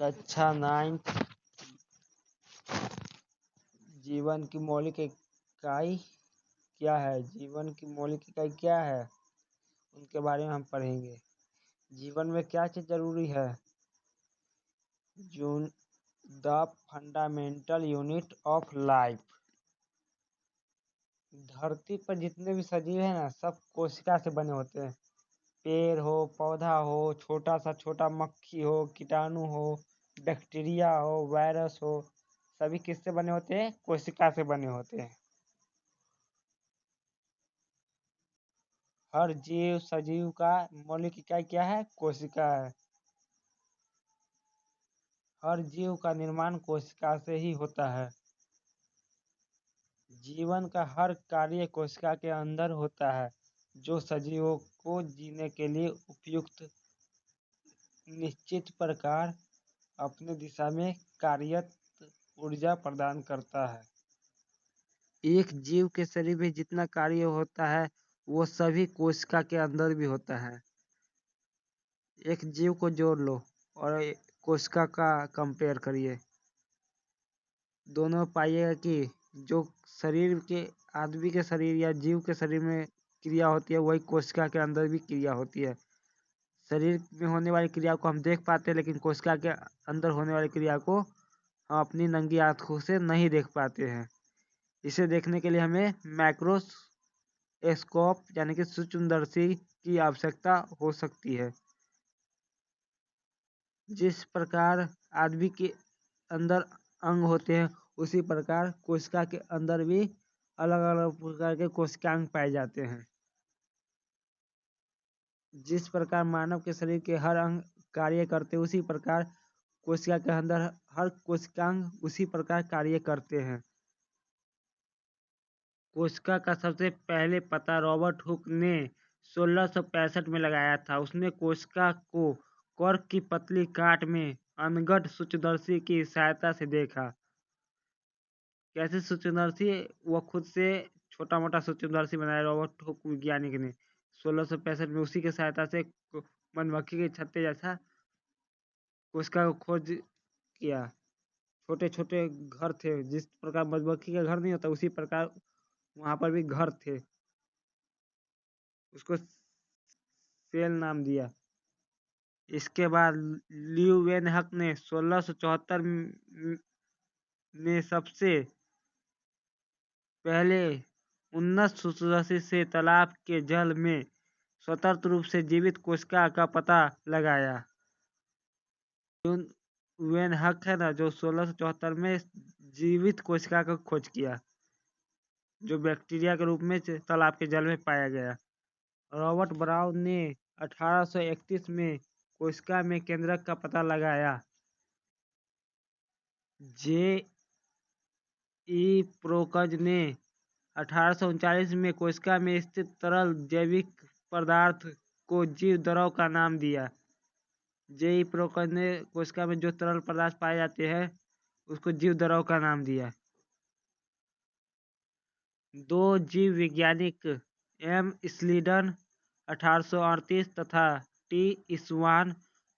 कक्षा 9 जीवन की मौलिक इकाई क्या है? जीवन की मौलिक इकाई क्या है उनके बारे में हम पढ़ेंगे। जीवन में क्या चीज़ जरूरी है? The fundamental unit of life. धरती पर जितने भी सजीव हैं ना, सब कोशिका से बने होते हैं। पेड़ हो, पौधा हो, छोटा मक्खी हो, कीटाणु हो, बैक्टीरिया हो, वायरस हो, सभी किससे बने होते हैं? कोशिका से बने होते हैं। हर जीव सजीव का मौलिक इकाई क्या है? कोशिका है। हर जीव का निर्माण कोशिका से ही होता है। जीवन का हर कार्य कोशिका के अंदर होता है, जो सजीवों को जीने के लिए उपयुक्त निश्चित प्रकार अपने दिशा में कार्यरत ऊर्जा प्रदान करता है। एक जीव के शरीर में जितना कार्य होता है वो सभी कोशिका के अंदर भी होता है। एक जीव को जोड़ लो और कोशिका का कंपेयर करिए, दोनों पाइएगा कि जो शरीर के आदमी के शरीर या जीव के शरीर में क्रिया होती है वही कोशिका के अंदर भी क्रिया होती है। शरीर में होने वाली क्रिया को हम देख पाते हैं, लेकिन कोशिका के अंदर होने वाली क्रिया को हम अपनी नंगी आंखों से नहीं देख पाते हैं। इसे देखने के लिए हमें माइक्रोस्कोप यानी कि सूक्ष्मदर्शी की आवश्यकता हो सकती है। जिस प्रकार आदमी के अंदर अंग होते हैं उसी प्रकार कोशिका के अंदर भी अलग अलग प्रकार के कोशिकांग पाए जाते हैं। जिस प्रकार मानव के शरीर के हर अंग कार्य करते हैं उसी प्रकार कोशिका के अंदर हर कोशिकांग उसी प्रकार कार्य करते हैं। कोशिका का सबसे पहले पता रॉबर्ट हुक ने 1665 में लगाया था। उसने कोशिका को कॉर्क की पतली काट में अनगढ़ सूक्ष्मदर्शी की सहायता से देखा। कैसे सूक्ष्मदर्शी? वो खुद से छोटा मोटा सूक्ष्मदर्शी बनाया रॉबर्ट हुक वैज्ञानिक ने 1665 में। उसी की सहायता से मधुमक्खी के छत्ते जैसा कोशिका को खोज किया। छोटे छोटे घर थे, जिस प्रकार मधुमक्खी का घर नहीं होता उसी प्रकार वहां पर भी घर थे। उसको सेल नाम दिया। इसके बाद ल्यूवेनहक ने 1674 में सबसे पहले उन्नत सूक्ष्मदर्शी से तालाब के जल में स्वतंत्र रूप से जीवित कोशिका का पता लगाया। ल्यूवेनहक है ना, जो 1674 में जीवित कोशिका का खोज किया, जो बैक्टीरिया के रूप में तालाब के जल में पाया गया। रॉबर्ट ब्राउन ने 1831 में कोशिका में केंद्रक का पता लगाया। जे ई प्रोकज ने 1839 में कोशिका में स्थित तरल जैविक पदार्थ को जीव द्रव का नाम दिया। जे ई प्रोकज ने कोशिका में जो तरल पदार्थ पाए जाते हैं उसको जीव द्रव का नाम दिया। दो जीव वैज्ञानिक एम स्लीडन 1838 तथा टी इस्वान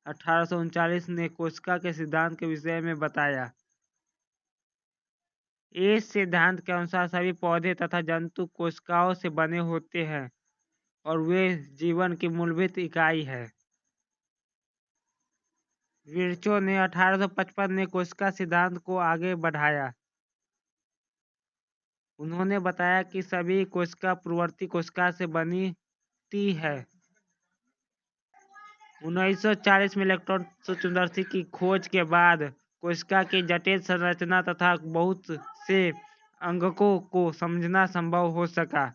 1839 ने कोशिका के सिद्धांत के विषय में बताया। इस सिद्धांत के अनुसार सभी पौधे तथा जंतु कोशिकाओं से बने होते हैं और वे जीवन की मूलभूत इकाई है। विर्चो ने 1855 में कोशिका सिद्धांत को आगे बढ़ाया। उन्होंने बताया कि सभी कोशिका पूर्ववर्ती कोशिका से बनती है। 1940 में इलेक्ट्रॉन सूक्ष्मदर्शी की खोज के बाद कोशिका की जटिल संरचना तथा बहुत से अंगकों को समझना संभव हो सका।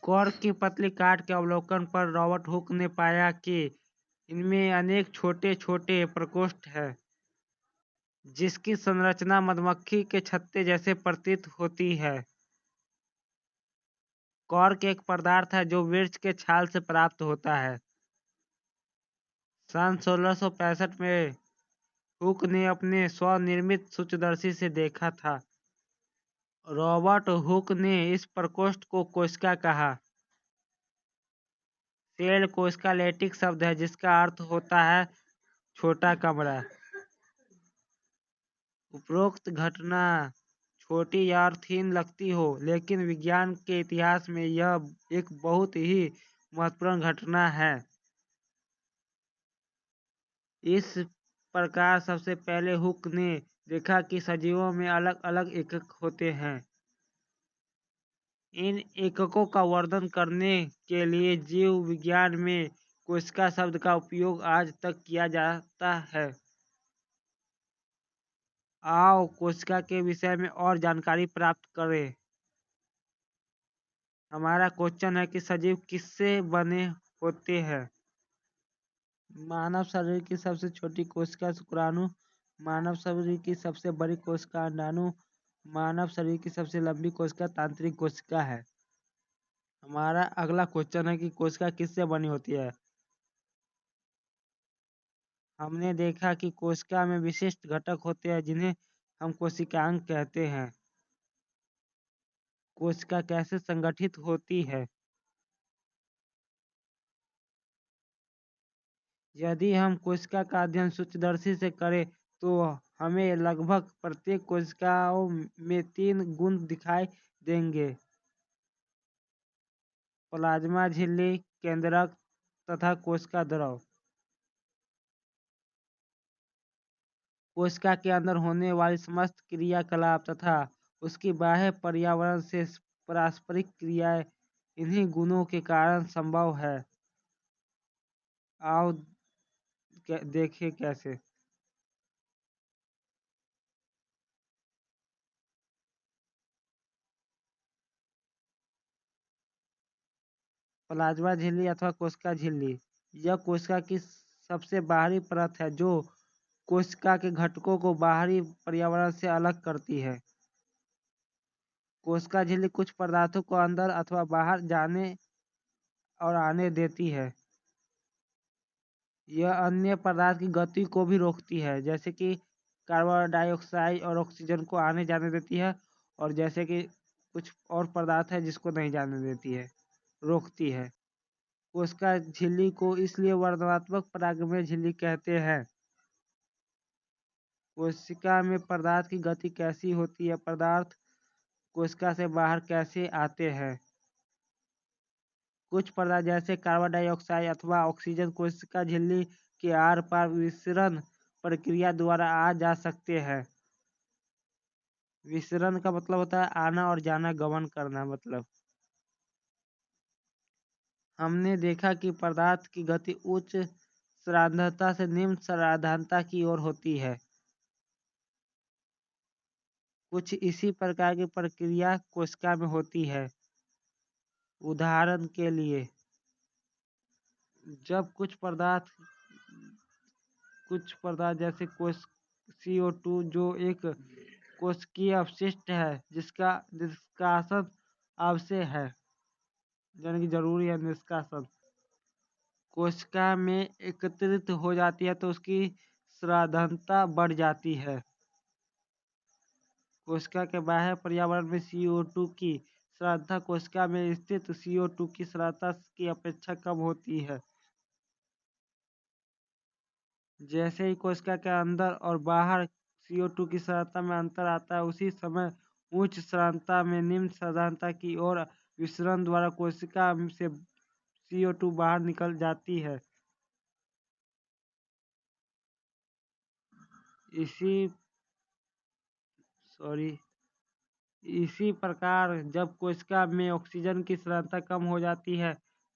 कॉर्क की पतली काट के अवलोकन पर रॉबर्ट हुक ने पाया कि इनमें अनेक छोटे छोटे प्रकोष्ठ हैं, जिसकी संरचना मधुमक्खी के छत्ते जैसे प्रतीत होती है। कॉर्क एक पदार्थ है जो वृक्ष के छाल से प्राप्त होता है। सन 1665 में हुक ने अपने स्वनिर्मित सूक्ष्मदर्शी से देखा था। रॉबर्ट हुक ने इस प्रकोष्ठ को कोशिका कहा। सेल कोशिका लैटिन शब्द है जिसका अर्थ होता है छोटा कमरा। उपरोक्त घटना छोटी या अर्थहीन लगती हो, लेकिन विज्ञान के इतिहास में यह एक बहुत ही महत्वपूर्ण घटना है। इस प्रकार सबसे पहले हुक ने देखा कि सजीवों में अलग अलग एकक होते हैं। इन एककों का वर्णन करने के लिए जीव विज्ञान में कोशिका शब्द का उपयोग आज तक किया जाता है। आओ कोशिका के विषय में और जानकारी प्राप्त करें। हमारा क्वेश्चन है कि सजीव किससे बने होते हैं। मानव शरीर की सबसे छोटी कोशिका शुक्राणु, मानव शरीर की सबसे बड़ी कोशिका अंडाणु, मानव शरीर की सबसे लंबी कोशिका तांत्रिक कोशिका है। हमारा अगला क्वेश्चन है कि कोशिका किससे बनी होती है। हमने देखा कि कोशिका में विशिष्ट घटक होते हैं जिन्हें हम कोशिकांग कहते हैं। कोशिका कैसे संगठित होती है। यदि हम कोशिका का अध्ययन सूक्ष्मदर्शी से करें तो हमें लगभग प्रत्येक कोशिकाओं में 3 गुण दिखाई देंगे: प्लाज्मा झिल्ली, केंद्रक तथा कोशिका द्रव। कोशिका के अंदर होने वाली समस्त क्रियाकलाप तथा उसकी बाह्य पर्यावरण से पारस्परिक क्रियाएं इन्हीं गुणों के कारण संभव है। आओ देखें कैसे। प्लाज्मा झिल्ली अथवा कोशिका झिल्ली, यह कोशिका की सबसे बाहरी परत है जो कोशिका के घटकों को बाहरी पर्यावरण से अलग करती है। कोशिका झिल्ली कुछ पदार्थों को अंदर अथवा बाहर जाने और आने देती है। यह अन्य पदार्थ की गति को भी रोकती है, जैसे कि कार्बन डाइऑक्साइड और ऑक्सीजन को आने जाने देती है, और जैसे कि कुछ और पदार्थ है जिसको नहीं जाने देती है, रोकती है। कोशिका झिल्ली को इसलिए वर्णनात्मक परागमय झिल्ली कहते हैं। कोशिका में पदार्थ की गति कैसी होती है। पदार्थ कोशिका से बाहर कैसे आते हैं। कुछ पदार्थ जैसे कार्बन डाइऑक्साइड अथवा ऑक्सीजन कोशिका झिल्ली के आर पार विसरण प्रक्रिया द्वारा आ जा सकते हैं। विसरण का मतलब होता है आना और जाना, गमन करना मतलब। हमने देखा कि पदार्थ की गति उच्च सांद्रता से निम्न सांद्रता की ओर होती है। कुछ इसी प्रकार की प्रक्रिया कोशिका में होती है। उदाहरण के लिए जब कुछ पदार्थ जैसे CO2 जो एक कोशिकीय अपशिष्ट है जिसका निष्कासन आवश्यक है, यानी कि जरूरी है निष्कासन, कोशिका में एकत्रित हो जाती है तो उसकी सांद्रता बढ़ जाती है। कोशिका के बाह्य पर्यावरण में CO2 की सांद्रता कोशिका में स्थित CO2 की सांद्रता की अपेक्षा कम होती है। जैसे ही कोशिका के अंदर और बाहर CO2 की सांद्रता में अंतर आता है, उसी समय उच्च सांद्रता में निम्न सांद्रता की ओर विसरण द्वारा कोशिका से CO2 बाहर निकल जाती है। इसी प्रकार जब कोशिका में ऑक्सीजन की सांद्रता कम हो जाती है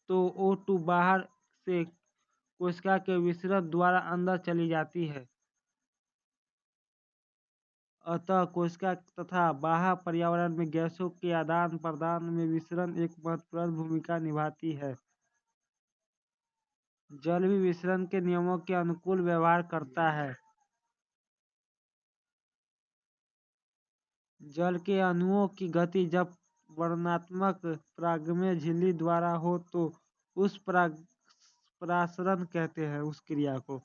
तो O2 बाहर से कोशिका के विसरण द्वारा अंदर चली जाती है। अतः कोशिका तथा बाह्य पर्यावरण में गैसों के आदान प्रदान में विसरण एक महत्वपूर्ण भूमिका निभाती है। जल भी विसरण के नियमों के अनुकूल व्यवहार करता है। जल के अणुओं की गति जब वर्णनात्मक परागमय झिल्ली द्वारा हो तो उस परासरण कहते हैं उस क्रिया को।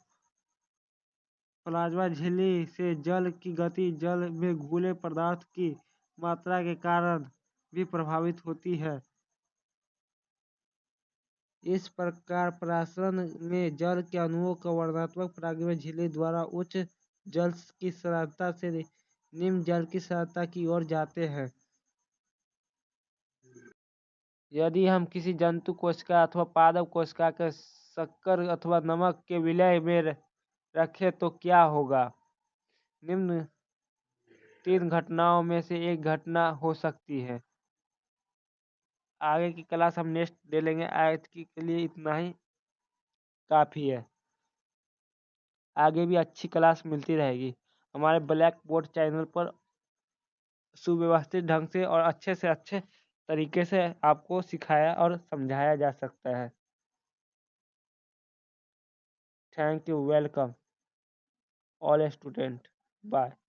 प्लाज्मा झिल्ली से जल की गति जल में घुले पदार्थ की मात्रा के कारण भी प्रभावित होती है। इस प्रकार प्रसारण में जल के अणुओं का वर्णनात्मक प्रागैर झिल्ली द्वारा उच्च जल की सांद्रता से निम्न जल की सांद्रता की ओर जाते हैं। यदि हम किसी जंतु कोशिका अथवा पादप कोशिका के शक्कर अथवा नमक के विलय में रखें तो क्या होगा? निम्न 3 घटनाओं में से एक घटना हो सकती है। आगे की क्लास हम नेक्स्ट ले लेंगे। आज के लिए इतना ही काफ़ी है। आगे भी अच्छी क्लास मिलती रहेगी हमारे ब्लैक बोर्ड चैनल पर। सुव्यवस्थित ढंग से और अच्छे से अच्छे तरीके से आपको सिखाया और समझाया जा सकता है। Thank you, welcome all student, bye.